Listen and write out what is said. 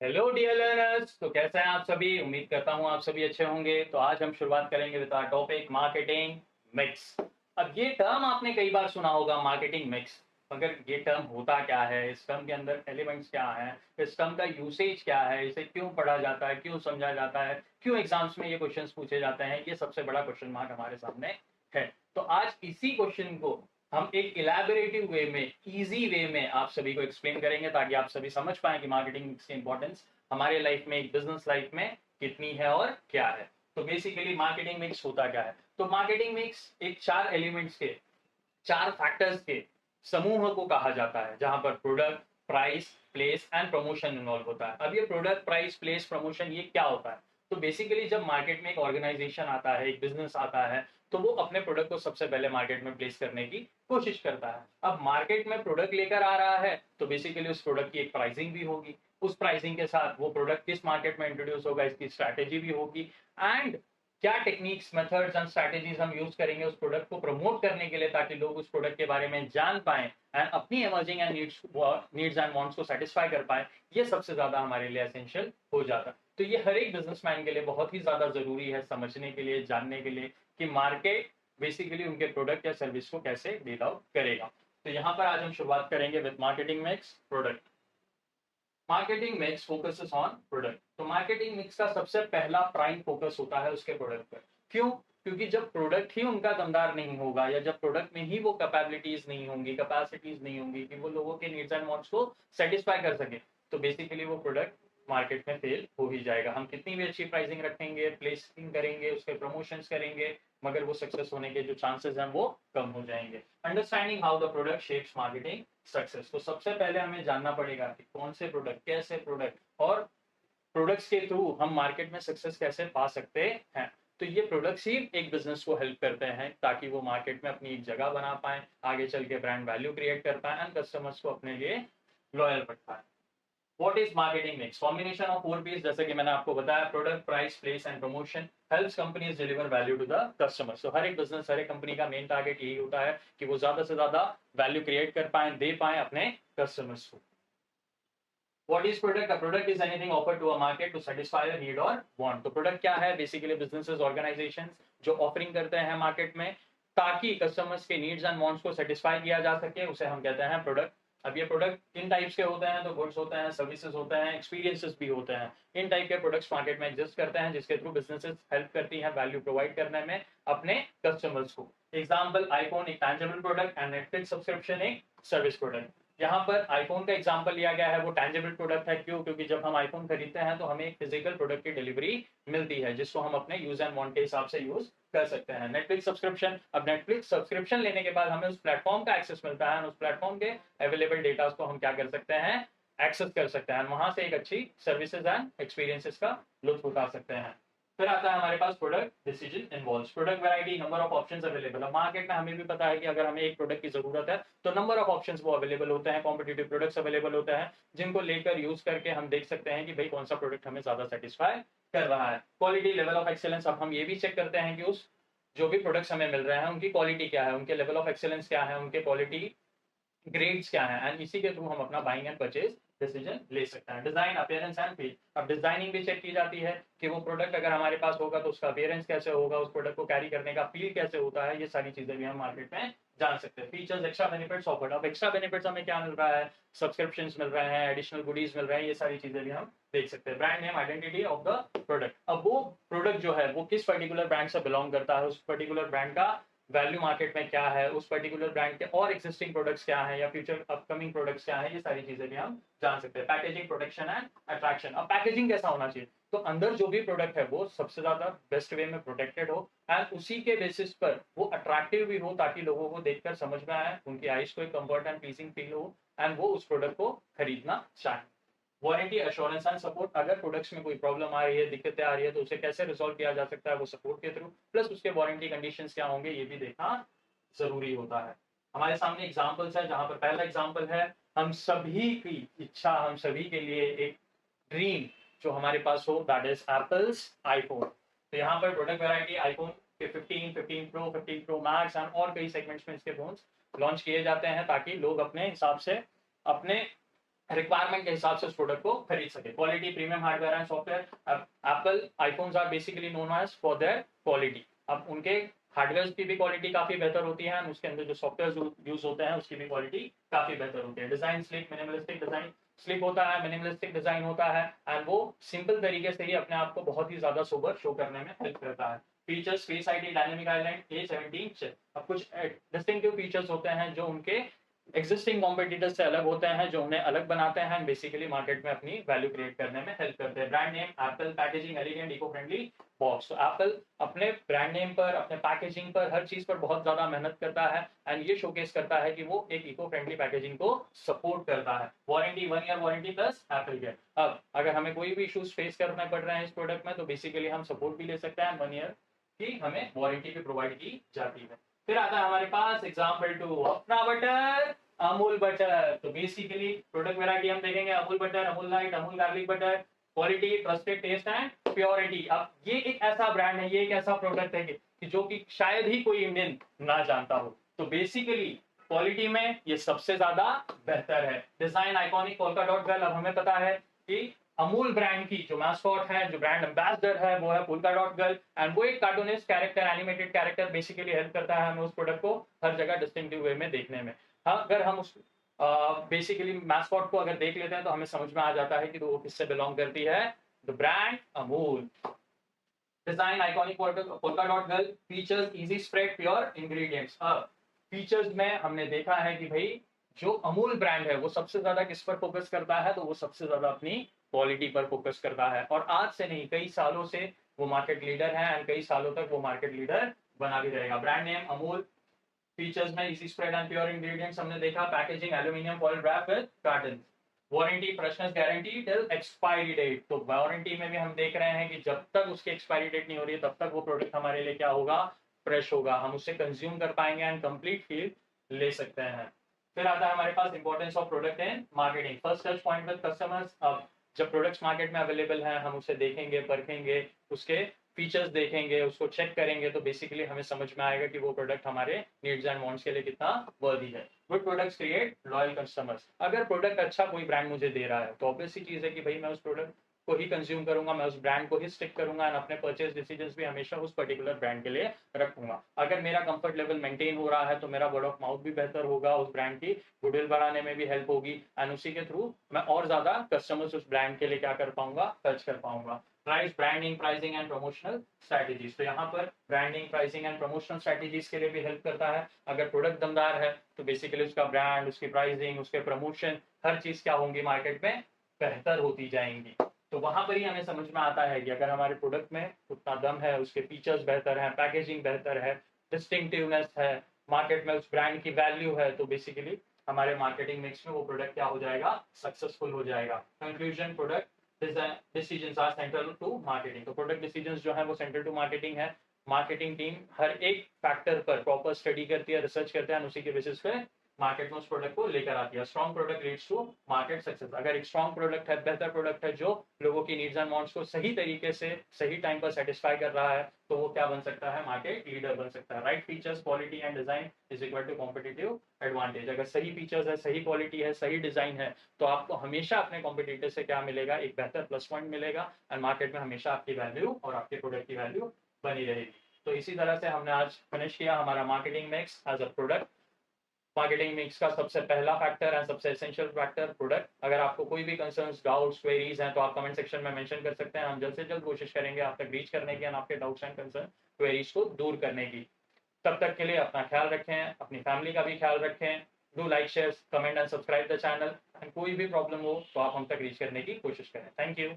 Hello dear learners. तो कैसे हैं आप सभी? उम्मीद करता हूं आप सभी अच्छे होंगे। तो आज हम शुरुआत करेंगे with our topic marketing mix. अब ये टर्म आपने कई बार सुना होगा, मार्केटिंग मिक्स। मगर ये टर्म होता क्या है, इस टर्म के अंदर एलिमेंट्स क्या हैं, इस टर्म का यूसेज क्या है, इसे क्यों पढ़ा जाता है, क्यों समझा जाता है, क्यों एग्जाम्स में ये क्वेश्चंस पूछे जाते हैं, ये सबसे बड़ा क्वेश्चन मार्क हमारे सामने है। तो आज इसी क्वेश्चन को हम एक इलेबोरेटिव वे में, इजी वे में आप सभी को एक्सप्लेन करेंगे ताकि आप सभी समझ पाए कि मार्केटिंग मिक्स की इंपॉर्टेंस हमारे लाइफ में, एक बिजनेस लाइफ में कितनी है और क्या है। तो बेसिकली मार्केटिंग मिक्स होता क्या है? तो मार्केटिंग मिक्स एक चार एलिमेंट्स के, चार फैक्टर्स के समूह को कहा जाता है, जहां पर product, price, place and promotion involve होता है। अब ये प्रोडक्ट, प्राइस, प्लेस, प्रमोशन ये क्या होता है? तो बेसिकली जब मार्केट में एक ऑर्गेनाइजेशन आता है, एक बिजनेस आता है, तो वो अपने प्रोडक्ट को सबसे पहले मार्केट में प्लेस करने की कोशिश करता है। अब मार्केट में प्रोडक्ट लेकर आ रहा है तो बेसिकली उस प्रोडक्ट की एक प्राइसिंग भी होगी। उस प्राइसिंग के साथ वो प्रोडक्ट किस मार्केट में इंट्रोड्यूस होगा, इसकी स्ट्रैटेजी भी होगी। एंड क्या टेक्निक्स, मेथड्स एंड स्ट्रैटेजीज हम यूज करेंगे उस प्रोडक्ट को प्रमोट करने के लिए, ताकि लोग उस प्रोडक्ट के बारे में जान पाए एंड अपनी emerging and needs and wants को सेटिस्फाई कर पाए। ये सबसे ज्यादा हमारे लिए एसेंशियल हो जाता है। तो ये हर एक बिजनेसमैन के लिए बहुत ही ज्यादा जरूरी है समझने के लिए, जानने के लिए कि मार्केट बेसिकली उनके प्रोडक्ट या सर्विस को कैसे डील आउट करेगा। तो यहाँ पर आज हम शुरुआत करेंगे with marketing mix product. Marketing mix focuses on product. तो मार्केटिंग मिक्स का सबसे पहला प्राइम फोकस होता है उसके प्रोडक्ट पर। क्यों? क्योंकि जब प्रोडक्ट ही उनका दमदार नहीं होगा, या जब प्रोडक्ट में ही वो कैपेबिलिटीज नहीं होंगी, कैपेसिटीज नहीं होंगी कि वो लोगों के नीड्स एंड वांट्स को सेटिस्फाई कर सके, तो बेसिकली वो प्रोडक्ट मार्केट में फेल हो ही जाएगा। हम कितनी भी अच्छी प्राइसिंग रखेंगे, प्लेसिंग करेंगे, उसके प्रमोशंस करेंगे, मगर वो सक्सेस होने के जो चांसेस हैं वो कम हो जाएंगे। Understanding how the product shapes marketing success. तो सबसे पहले हमें जानना पड़ेगा कि कौन से प्रोडक्ट, कैसे प्रोडक्ट, और प्रोडक्ट्स के थ्रू हम मार्केट में सक्सेस कैसे पा सकते हैं। तो ये प्रोडक्ट्स ही एक बिजनेस को हेल्प करते हैं ताकि वो मार्केट में अपनी एक जगह बना पाए, आगे चल के ब्रांड वैल्यू क्रिएट कर पाए एंड कस्टमर्स को अपने लिए लॉयल रख पाए। What is marketing mix? Combination of four Ps, जैसे कि मैंने आपको बताया, product, price, place and promotion helps companies deliver value to the customer. तो हर एक बिजनेस, हर एक कंपनी का मेन टारगेट यही होता है कि वो ज्यादा से ज्यादा वैल्यू क्रिएट कर पाए, दे पाए अपने कस्टमर्स को। What is product? A product is anything offered to a market to satisfy a need or want. तो प्रोडक्ट क्या है? बेसिकली बिजनेसेस, ऑर्गेनाइजेशंस जो ऑफरिंग करते हैं मार्केट में ताकि कस्टमर्स के नीड्स एंड वांट्स को सेटिस्फाई किया जा सके, उसे हम कहते हैं प्रोडक्ट। अब ये प्रोडक्ट किन टाइप्स के होते हैं? तो गुड्स होते हैं, सर्विसेज होते हैं, एक्सपीरियंसेस भी होते हैं। इन टाइप के प्रोडक्ट्स मार्केट में एग्जिस्ट करते हैं जिसके थ्रू बिजनेसेस हेल्प करती हैं वैल्यू प्रोवाइड करने में अपने कस्टमर्स को। एग्जाम्पल, आईफोन एक tangible product and Netflix subscription एक सर्विस प्रोडक्ट। यहाँ पर आईफोन का एग्जांपल लिया गया है, वो टैंजिबल प्रोडक्ट है। क्यों? क्योंकि जब हम आईफोन खरीदते हैं तो हमें एक फिजिकल प्रोडक्ट की डिलीवरी मिलती है जिसको हम अपने यूज एंड वांट के हिसाब से यूज कर सकते हैं। नेटफ्लिक्स सब्सक्रिप्शन, अब नेटफ्लिक्स सब्सक्रिप्शन लेने के बाद हमें उस प्लेटफॉर्म का एक्सेस मिलता है, उस प्लेटफॉर्म के अवेलेबल डेटा को हम क्या कर सकते हैं? एक्सेस कर सकते हैं, वहां से एक अच्छी सर्विसेज एंड एक्सपीरियंसेस का लुत्फ उठा सकते हैं। फिर आता है हमारे पास product decision involves, product variety, number of options available. अब मार्केट में हमें भी पता है कि अगर हमें एक प्रोडक्ट की जरूरत है तो नंबर ऑफ ऑप्शंस वो अवेलेबल होते हैं, कॉम्पिटिटिव प्रोडक्ट्स अवेलेबल होते हैं जिनको लेकर यूज करके हम देख सकते हैं कि भाई कौन सा प्रोडक्ट हमें ज्यादा सेटिस्फाई कर रहा है। क्वालिटी, लेवल ऑफ एक्सेलेंस, अब हम ये भी चेक करते हैं कि उस जो भी प्रोडक्ट्स हमें मिल रहे हैं उनकी क्वालिटी क्या है, उनके लेवल ऑफ एक्सेलेंस क्या है, उनके क्वालिटी ग्रेड्स क्या है, एंड इसी के थ्रू हम अपना बाइंग एंड परचेज डिसीजन ले सकते हैं। डिजाइन, अपीयरेंस एंड फील, अब डिजाइनिंग भी चेक की जाती है कि वो प्रोडक्ट अगर हमारे पास होगा तो उसका अपीयरेंस कैसे होगा, उस प्रोडक्ट को कैरी करने का फील कैसे होता है, ये सारी चीजें भी हम मार्केट में जान सकते हैं। फीचर्स, एक्स्ट्रा बेनिफिट्स ऑफर्ड, अब एक्स्ट्रा बेनिफिट्स हमें क्या मिल रहा है? सब्सक्रिप्शन मिल रहे हैं, एडिशनल गुडीज मिल रहे हैं, ये सारी चीजें भी हम देख सकते हैं। Brand name, identity of the product, अब वो प्रोडक्ट जो है वो किस पर्टिकुलर ब्रांड से बिलोंग करता है, उस पर्टिकुलर ब्रांड का वैल्यू मार्केट में क्या है, उस पर्टिकुलर ब्रांड के और एक्सिस्टिंग प्रोडक्ट्स क्या है या फ्यूचर अपकमिंग प्रोडक्ट्स क्या है, ये सारी चीजें भी हम जान सकते हैं। पैकेजिंग, प्रोटेक्शन एंड अट्रैक्शन, अब पैकेजिंग कैसा होना चाहिए? तो अंदर जो भी प्रोडक्ट है वो सबसे ज्यादा बेस्ट वे में प्रोटेक्टेड हो एंड उसी के बेसिस पर वो अट्रैक्टिव भी हो ताकि लोगों को देखकर समझ में आए, उनकी आईज को एक कंफर्ट एंड प्लीजिंग फील हो एंड वो उस प्रोडक्ट को खरीदना चाहें। वारंटी, एश्योरेंस एंड सपोर्ट, अगर प्रोडक्ट्स में कोई प्रॉब्लम आ रही है, दिक्कतें आ रही है, तो उसे कैसे रिजॉल्व किया जा सकता है, वो सपोर्ट के थ्रू, प्लस उसके वारंटी कंडीशंस क्या होंगे ये भी देखना जरूरी होता है। हमारे सामने एग्जांपल्स है, जहां पर पहला एग्जांपल है, हम सभी की इच्छा, हम सभी के लिए एक ड्रीम जो हमारे पास हो, दैट इज एप्पल्स आईफोन। तो यहाँ पर प्रोडक्ट वैरायटी, आईफोन के 15, 15 प्रो, 15 प्रो मैक्स एंड और कई सेगमेंट्स में इसके फोन लॉन्च किए जाते हैं ताकि लोग अपने हिसाब से अपने रिक्वायरमेंट के हिसाब से उस प्रोडक्ट को खरीद सके। Quality, premium hardware and software. अब Apple iPhones are basically known as for their quality. अब उनके हार्डवेयर की भी क्वालिटी काफी बेहतर होती है, उसके अंदर जो सॉफ्टवेयर यूज होते हैं उसकी भी क्वालिटी काफी बेहतर होती है। Design slick, minimalistic design, slick होता है, मिनिमलिस्टिक डिजाइन होता है, एंड वो सिंपल तरीके से ही अपने आप को बहुत ही ज्यादा सोबर शो करने में हेल्प करता है। Features, face ID, dynamic island, A17 chip. अब कुछ डिस्टिंक्टिव फीचर्स होते हैं जो उनके एग्जिस्टिंग कॉम्पिटिटर्स से अलग होते हैं, जो उन्हें अलग बनाते हैं, बेसिकली मार्केट में अपनी वैल्यू क्रिएट करने में हेल्प करते हैं। Brand name, Apple, packaging elegant, eco friendly box. तो एप्पल अपने ब्रांड नेम पर, अपने पैकेजिंग पर, हर चीज पर बहुत ज्यादा मेहनत करता है, एंड ये शोकेस करता है कि वो एक इको फ्रेंडली पैकेजिंग को सपोर्ट करता है। Warranty, 1 year warranty plus Apple care. अब अगर हमें कोई भी इश्यूज फेस करने पड़ रहे हैं इस प्रोडक्ट में, तो बेसिकली हम सपोर्ट भी ले सकते हैं, 1 ईयर की हमें वारंटी भी प्रोवाइड की जाती है। फिर आता है हमारे पास एग्जाम्पल 2, अपना बटर, अमूल बटर। तो बेसिकली प्रोडक्ट वैरायटी हम देखेंगे, Amul butter, Amul light, Amul garlic butter. Quality, trusted, taste and purity. अब ये एक ऐसा ब्रांड है, ये एक ऐसा प्रोडक्ट है कि जो कि शायद ही कोई इंडियन ना जानता हो। तो बेसिकली क्वालिटी में ये सबसे ज्यादा बेहतर है। Design iconic, polka dot girl. अब हमें पता है कि अमूल ब्रांड की जो मैस्कॉट है, जो ब्रांड एम्बेसडर है, वो है पोल्का डॉट गर्ल, एंड वो एक cartoonist character, animated character basically help करता है हमें उस प्रोडक्ट को हर जगह डिस्टिंक्टिव वे में देखने में। हाँ, अगर हम उस बेसिकली मैस्कॉट को अगर देख लेते हैं तो हमें समझ में आ जाता है कि वो किससे बिलोंग करती है, the brand Amul. Design iconic polka dot girl. Features, easy spread, pure ingredients. अब फीचर्स में हमने देखा है कि भाई जो अमूल ब्रांड है वो सबसे ज्यादा किस पर फोकस करता है, तो वो सबसे ज्यादा अपनी क्वालिटी पर फोकस करता है, और आज से नहीं कई सालों से वो मार्केट लीडर है, एंड कई सालों तक वो मार्केट लीडर बना भी रहेगा। Brand name Amul. फीचर्स में easy spread and pure ingredients हमने देखा। Packaging, aluminium foil wrap with carton. Warranty, freshness guarantee till expiry date. तो वारंटी में भी हम देख रहे हैं कि जब तक उसकी एक्सपायरी डेट नहीं हो रही है तब तक वो प्रोडक्ट हमारे लिए क्या होगा, फ्रेश होगा, हम उसे कंज्यूम कर पाएंगे एंड कंप्लीट फील ले सकते हैं। फिर आता है हमारे पास importance of product in marketing. First touch point with customers. अब जब प्रोडक्ट्स मार्केट में अवेलेबल हैं, हम उसे देखेंगे, परखेंगे, उसके फीचर्स देखेंगे, उसको चेक करेंगे, तो बेसिकली हमें समझ में आएगा कि वो प्रोडक्ट हमारे नीड्स एंड वांट्स के लिए कितना वर्दी है। Good products create loyal customers. अगर प्रोडक्ट अच्छा कोई ब्रांड मुझे दे रहा है तो ऑब्वियस सी चीज है कि भाई मैं उस प्रोडक्ट को ही कंज्यूम करूंगा, मैं उस ब्रांड को ही स्टिक करूंगा, एंड अपने परचेज डिसीजंस भी हमेशा उस पर्टिकुलर ब्रांड के लिए रखूंगा। अगर मेरा कंफर्ट लेवल मेंटेन हो रहा है तो मेरा वर्ड ऑफ माउथ भी बेहतर होगा, उस ब्रांड की गुडविल बढ़ाने में भी हेल्प होगी, एंड उसी के थ्रू मैं और ज्यादा कस्टमर्स उस ब्रांड के लिए क्या कर पाऊंगा, टच कर पाऊंगा। Price, branding, pricing and promotional strategies. तो यहाँ पर branding, pricing and promotional strategies के लिए भी हेल्प करता है। अगर प्रोडक्ट दमदार है तो बेसिकली उसका ब्रांड, उसकी प्राइसिंग, उसके प्रमोशन, हर चीज क्या होंगी मार्केट में बेहतर होती जाएंगी। तो वहां पर ही हमें समझ में आता है कि अगर हमारे प्रोडक्ट में उतना दम है, उसके फीचर्स बेहतर हैं, पैकेजिंग बेहतर है, डिस्टिंक्टिवनेस है, मार्केट में उस ब्रांड की वैल्यू है, तो बेसिकली हमारे मार्केटिंग मिक्स में वो प्रोडक्ट क्या हो जाएगा, सक्सेसफुल हो जाएगा। Conclusion, product decisions are central to marketing. तो प्रोडक्ट डिसीजंस जो है वो सेंट्रल टू मार्केटिंग है। मार्केटिंग टीम हर एक फैक्टर पर प्रॉपर स्टडी करती है, रिसर्च करते हैं, उसी के बेसिस पे मार्केट में उस प्रोडक्ट को लेकर आती है। Strong product leads to market success. अगर एक स्ट्रॉन्ग प्रोडक्ट है, बेहतर प्रोडक्ट है, जो लोगों की नीड्स एंड वांट्स को सही तरीके से सही टाइम पर सेटिस्फाई कर रहा है, तो वो क्या बन सकता है, मार्केट लीडर बन सकता है। Right features, quality and design is equal to competitive advantage. अगर सही फीचर्स है, सही क्वालिटी है, सही डिजाइन है, तो आपको हमेशा अपने कॉम्पिटिटर से क्या मिलेगा, एक बेहतर प्लस पॉइंट मिलेगा, एंड मार्केट में हमेशा आपकी वैल्यू और आपके प्रोडक्ट की वैल्यू बनी रहेगी। तो इसी तरह से हमने आज फिनिश किया हमारा marketing mix as a product. Marketing mix का सबसे पहला फैक्टर है, सबसे एसेंशियल फैक्टर प्रोडक्ट। अगर आपको कोई भी कंसर्न्स, डाउट्स, क्वेरीज हैं तो आप कमेंट सेक्शन में मेंशन कर सकते हैं, हम जल्द से जल्द कोशिश करेंगे आप तक रीच करने की, आपके डाउट्स एंड कंसर्न, क्वेरीज को दूर करने की। तब तक के लिए अपना ख्याल रखें, अपनी फैमिली का भी ख्याल रखें। Do like, share, comment and subscribe the channel, and कोई भी प्रॉब्लम हो तो आप हम तक रीच करने की कोशिश करें। Thank you.